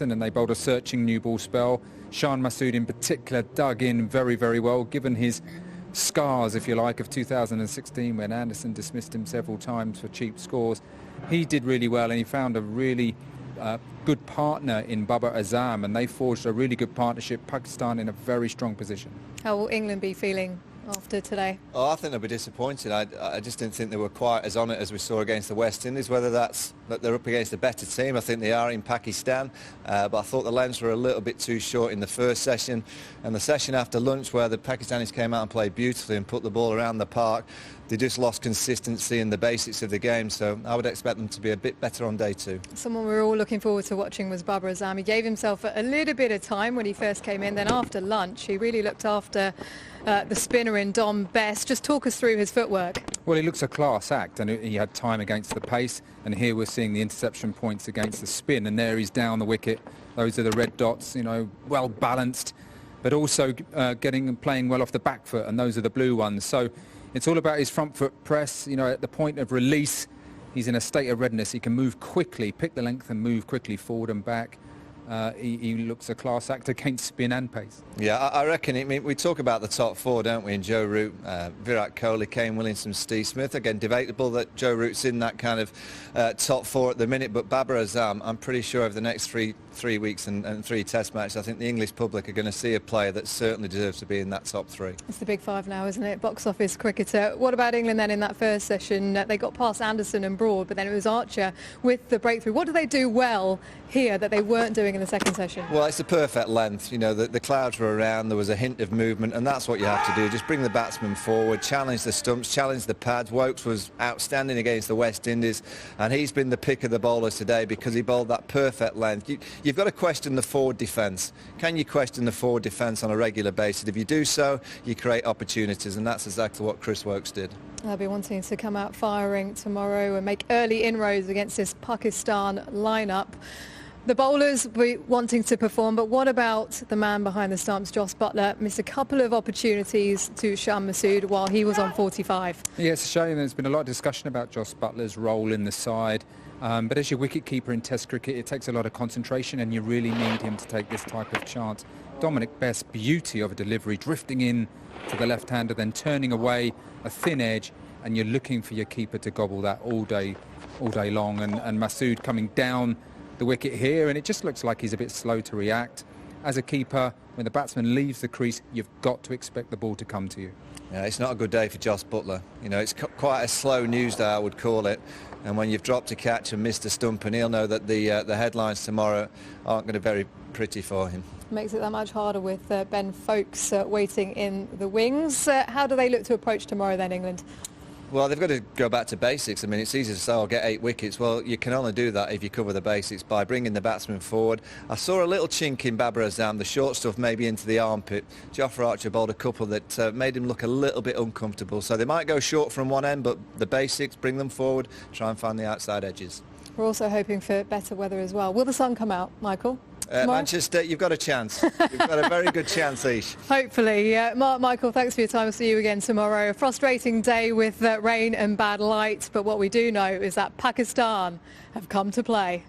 And they bowled a searching new ball spell. Shan Masood in particular dug in very, very well, given his scars, if you like, of 2016 when Anderson dismissed him several times for cheap scores. He did really well, and he found a really good partner in Babar Azam, and they forged a really good partnership. Pakistan in a very strong position. How will England be feeling after today? Oh, I think they'll be disappointed. I just didn't think they were quite as on it as we saw against the West Indies. Whether that's that they're up against a better team, I think they are in Pakistan, but I thought the lengths were a little bit too short in the first session, and the session after lunch where the Pakistanis came out and played beautifully and put the ball around the park, they just lost consistency in the basics of the game, so I would expect them to be a bit better on day two. Someone we were all looking forward to watching was Babr Azam. He gave himself a little bit of time when he first came in, then after lunch he really looked after the spinner in Dom Best. Just talk us through his footwork. Well, he looks a class act, and he had time against the pace, and here we're seeing the interception points against the spin, and there he's down the wicket. Those are the red dots, you know, well balanced, but also getting and playing well off the back foot, and those are the blue ones. So it's all about his front foot press. You know, at the point of release, he's in a state of readiness. He can move quickly, pick the length and move quickly forward and back. He looks a class act against spin and pace. Yeah, I reckon. I mean, we talk about the top four, don't we? In Joe Root, Virat Kohli, Kane Williamson, Steve Smith. Again, debatable that Joe Root's in that kind of top four at the minute. But Babr Azam, I'm pretty sure over the next three weeks and 3 test matches, I think the English public are going to see a player that certainly deserves to be in that top 3. It's the big 5 now, isn't it? Box office cricketer. What about England then in that first session? They got past Anderson and Broad, but then it was Archer with the breakthrough. What did they do well here that they weren't doing in the second session? Well, it's the perfect length. You know, the clouds were around, there was a hint of movement, and that's what you have to do. Just bring the batsman forward, challenge the stumps, challenge the pads. Woakes was outstanding against the West Indies, and he's been the pick of the bowlers today because he bowled that perfect length. You've got to question the forward defence. Can you question the forward defence on a regular basis? If you do so, you create opportunities, and that's exactly what Chris Woakes did. They'll be wanting to come out firing tomorrow and make early inroads against this Pakistan lineup. The bowlers will be wanting to perform, but what about the man behind the stumps, Jos Buttler? Missed a couple of opportunities to Shan Masood while he was on 45. Yeah, it's a shame. There's been a lot of discussion about Jos Buttler's role in the side. But as your wicket-keeper in Test cricket, it takes a lot of concentration, and you really need him to take this type of chance. Dominic Best's beauty of a delivery, drifting in to the left-hander, then turning away, a thin edge, and you're looking for your keeper to gobble that all day long. And Masood coming down the wicket here, and it just looks like he's a bit slow to react. As a keeper, when the batsman leaves the crease, you've got to expect the ball to come to you. Yeah, it's not a good day for Jos Buttler. You know, it's quite a slow news day, I would call it. And when you've dropped a catch and missed a stump, and he'll know that the headlines tomorrow aren't going to be very pretty for him. Makes it that much harder with Ben Foakes waiting in the wings. How do they look to approach tomorrow then, England? Well, they've got to go back to basics. I mean, it's easy to say, I'll get 8 wickets. Well, you can only do that if you cover the basics by bringing the batsman forward. I saw a little chink in Babr Azam, the short stuff maybe into the armpit. Jofra Archer bowled a couple that made him look a little bit uncomfortable. So they might go short from one end, but the basics, bring them forward, try and find the outside edges. We're also hoping for better weather as well. Will the sun come out, Michael? Manchester, you've got a chance. You've got a very good chance, Ish. Hopefully. Michael, thanks for your time. I'll see you again tomorrow. A frustrating day with rain and bad light, but what we do know is that Pakistan have come to play.